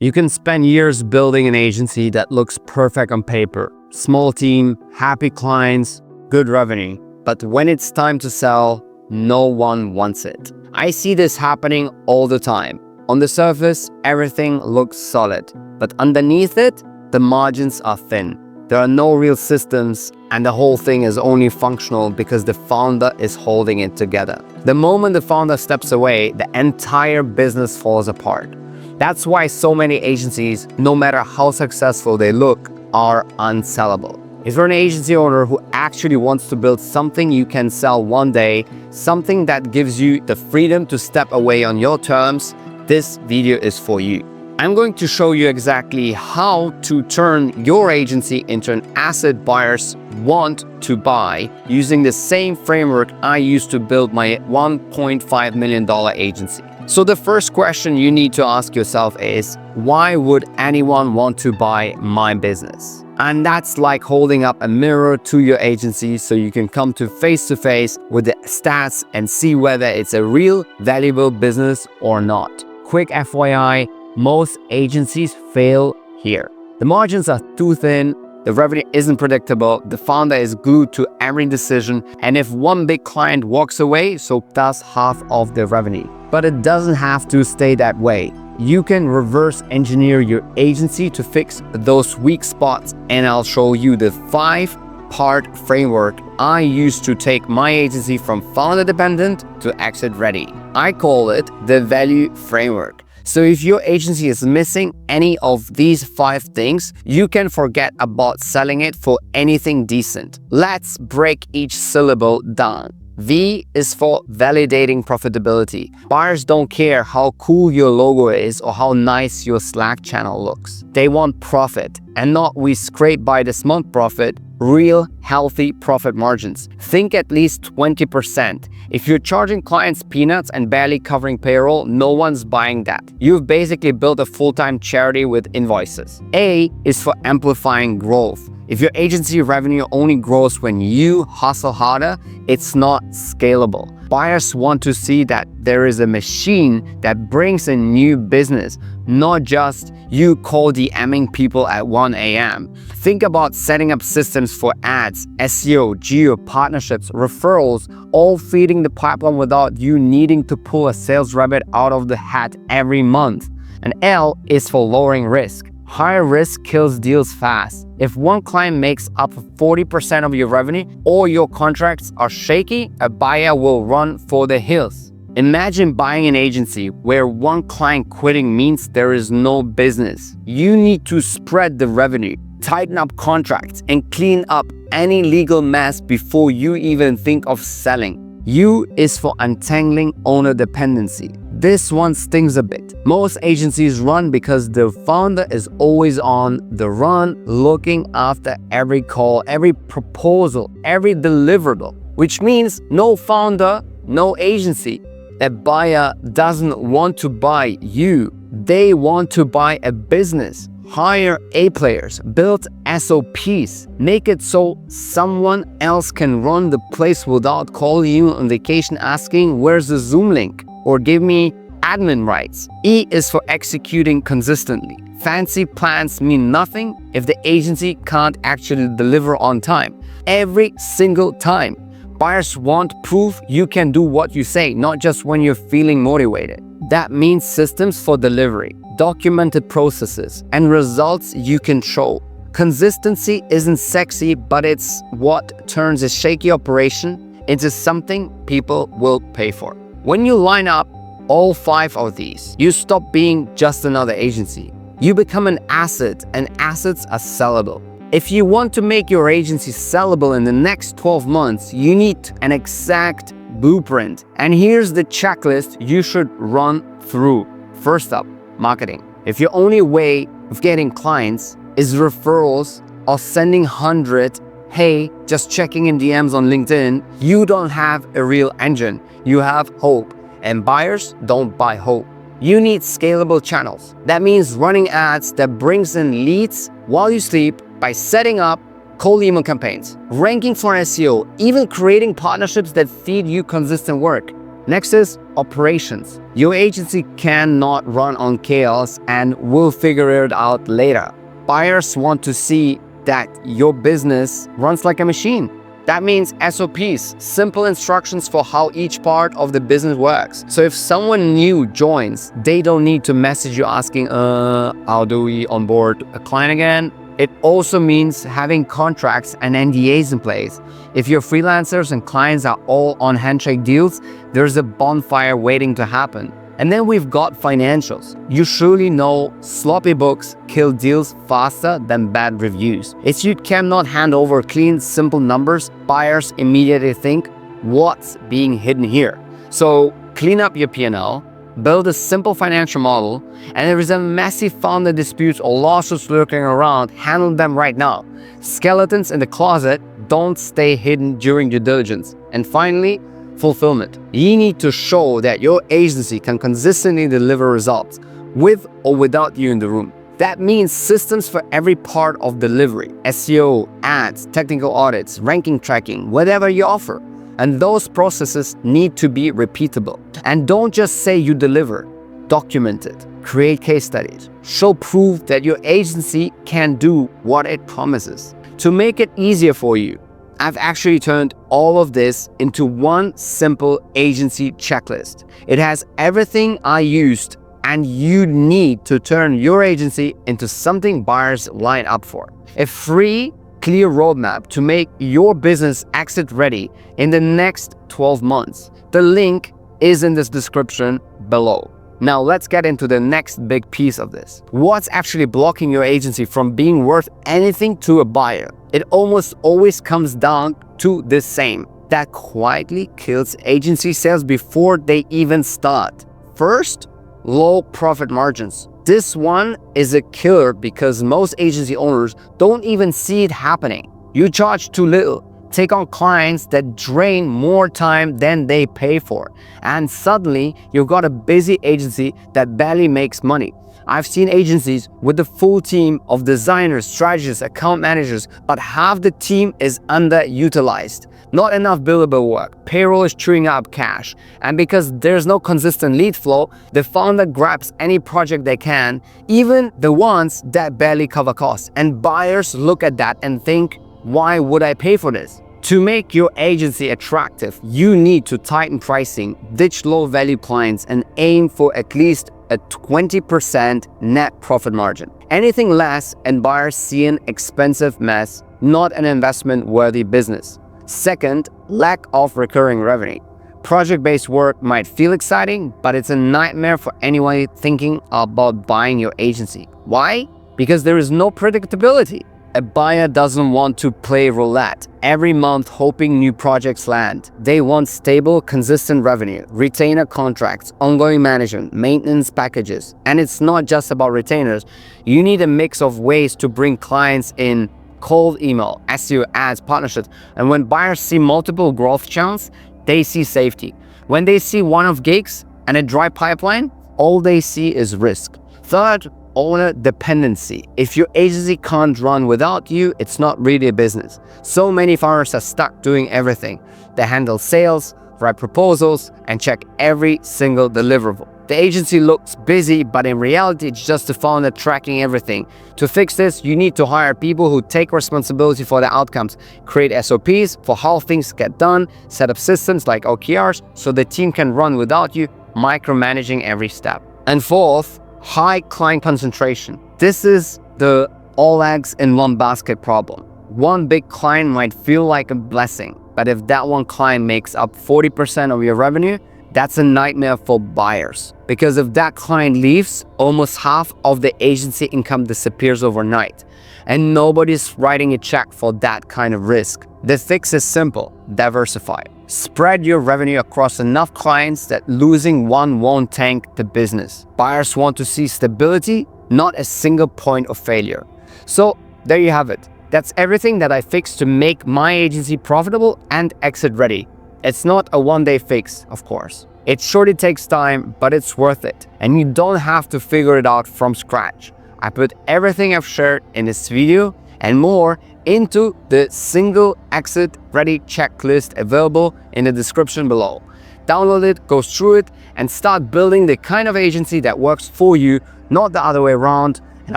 You can spend years building an agency that looks perfect on paper. Small team, happy clients, good revenue. But when it's time to sell, no one wants it. I see this happening all the time. On the surface, everything looks solid, but underneath it, the margins are thin. There are no real systems, and the whole thing is only functional because the founder is holding it together. The moment the founder steps away, the entire business falls apart. That's why so many agencies, no matter how successful they look, are unsellable. If you're an agency owner who actually wants to build something you can sell one day, something that gives you the freedom to step away on your terms, this video is for you. I'm going to show you exactly how to turn your agency into an asset buyers want to buy using the same framework I used to build my $1.5 million agency. So the first question you need to ask yourself is, why would anyone want to buy my business? And that's like holding up a mirror to your agency so you can come to face with the stats and see whether it's a real valuable business or not. Quick FYI, most agencies fail here. The margins are too thin, the revenue isn't predictable, the founder is glued to every decision, and if one big client walks away, so does half of the revenue. But it doesn't have to stay that way. You can reverse engineer your agency to fix those weak spots, and I'll show you the 5-part framework I used to take my agency from founder dependent to exit ready. I call it the value framework. So if your agency is missing any of these 5 things, you can forget about selling it for anything decent. Let's break each syllable down. V is for validating profitability. Buyers don't care how cool your logo is or how nice your Slack channel looks. They want profit, and not we scrape by this month profit, real healthy profit margins. Think at least 20%. If you're charging clients peanuts and barely covering payroll, no one's buying that. You've basically built a full-time charity with invoices. A is for amplifying growth. If your agency revenue only grows when you hustle harder, it's not scalable. Buyers want to see that there is a machine that brings in new business, not just you cold DMing people at 1 a.m. Think about setting up systems for ads, SEO, geo, partnerships, referrals, all feeding the pipeline without you needing to pull a sales rabbit out of the hat every month. And L is for lowering risk. Higher risk kills deals fast. If one client makes up 40% of your revenue or your contracts are shaky, a buyer will run for the hills. Imagine buying an agency where one client quitting means there is no business. You need to spread the revenue, tighten up contracts, and clean up any legal mess before you even think of selling. U is for untangling owner dependency. This one stings a bit. Most agencies run because the founder is always on the run, looking after every call, every proposal, every deliverable, which means no founder, no agency. A buyer doesn't want to buy you. They want to buy a business. Hire A players, build SOPs, make it so someone else can run the place without calling you on vacation asking where's the Zoom link or give me admin rights. E is for executing consistently. Fancy plans mean nothing if the agency can't actually deliver on time. Every single time. Buyers want proof you can do what you say, not just when you're feeling motivated. That means systems for delivery, documented processes, and results you can show. Consistency isn't sexy, but it's what turns a shaky operation into something people will pay for. When you line up all 5 of these, you stop being just another agency. You become an asset, and assets are sellable. If you want to make your agency sellable in the next 12 months, you need an exact blueprint. And here's the checklist you should run through. First up, marketing. If your only way of getting clients is referrals or sending 100, hey, just checking in DMs on LinkedIn, you don't have a real engine. You have hope. And buyers don't buy hope. You need scalable channels. That means running ads that brings in leads while you sleep by setting up cold email campaigns, ranking for SEO, even creating partnerships that feed you consistent work. Next is operations. Your agency cannot run on chaos and will figure it out later. Buyers want to see that your business runs like a machine. That means SOPs, simple instructions for how each part of the business works. So if someone new joins, they don't need to message you asking, how do we onboard a client again? It also means having contracts and NDAs in place. If your freelancers and clients are all on handshake deals, there's a bonfire waiting to happen. And then we've got financials. You surely know sloppy books kill deals faster than bad reviews. If you cannot hand over clean, simple numbers, buyers immediately think, what's being hidden here? So clean up your P&L, build a simple financial model, and there is a massive founder disputes or lawsuits lurking around, handle them right now. Skeletons in the closet don't stay hidden during due diligence. And finally, fulfillment. You need to show that your agency can consistently deliver results with or without you in the room. That means systems for every part of delivery, SEO, ads, technical audits, ranking tracking, whatever you offer. And those processes need to be repeatable. And don't just say you deliver, document it, create case studies, show proof that your agency can do what it promises. To make it easier for you, I've actually turned all of this into one simple agency checklist. It has everything I used and you need to turn your agency into something buyers line up for. A free, clear roadmap to make your business exit ready in the next 12 months. The link is in this description below. Now let's get into the next big piece of this. What's actually blocking your agency from being worth anything to a buyer? It almost always comes down to the same. That quietly kills agency sales before they even start. First, low profit margins. This one is a killer because most agency owners don't even see it happening. You charge too little, take on clients that drain more time than they pay for, and suddenly you've got a busy agency that barely makes money. I've seen agencies with a full team of designers, strategists, account managers, but half the team is underutilized. Not enough billable work, payroll is chewing up cash, and because there's no consistent lead flow, the founder grabs any project they can, even the ones that barely cover costs. And buyers look at that and think, why would I pay for this? To make your agency attractive, you need to tighten pricing, ditch low-value clients, and aim for at least a 20% net profit margin. Anything less and buyers see an expensive mess, not an investment-worthy business. Second, lack of recurring revenue. Project-based work might feel exciting, but it's a nightmare for anyone thinking about buying your agency. Why? Because there is no predictability. A buyer doesn't want to play roulette every month hoping new projects land. They want stable, consistent revenue, retainer contracts, ongoing management, maintenance packages. And it's not just about retainers. You need a mix of ways to bring clients in: cold email, SEO, ads, partnerships. And when buyers see multiple growth channels, they see safety. When they see one-off gigs and a dry pipeline, all they see is risk. Third, owner dependency. If your agency can't run without you, it's not really a business. So many founders are stuck doing everything. They handle sales, write proposals, and check every single deliverable. The agency looks busy, but in reality, it's just the founder tracking everything. To fix this, you need to hire people who take responsibility for the outcomes, create SOPs for how things get done, set up systems like OKRs so the team can run without you, micromanaging every step. And fourth, high client concentration. This is the all eggs in one basket problem. One big client might feel like a blessing, but if that one client makes up 40% of your revenue, that's a nightmare for buyers. Because if that client leaves, almost half of the agency income disappears overnight. And nobody's writing a check for that kind of risk. The fix is simple: diversify. Spread your revenue across enough clients that losing one won't tank the business. Buyers want to see stability, not a single point of failure. So there you have it. That's everything that I fixed to make my agency profitable and exit ready. It's not a one-day fix, of course. It surely takes time, but it's worth it. And you don't have to figure it out from scratch. I put everything I've shared in this video and more into the single exit ready checklist available in the description below. Download it, go through it, and start building the kind of agency that works for you, not the other way around. And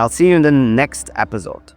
I'll see you in the next episode.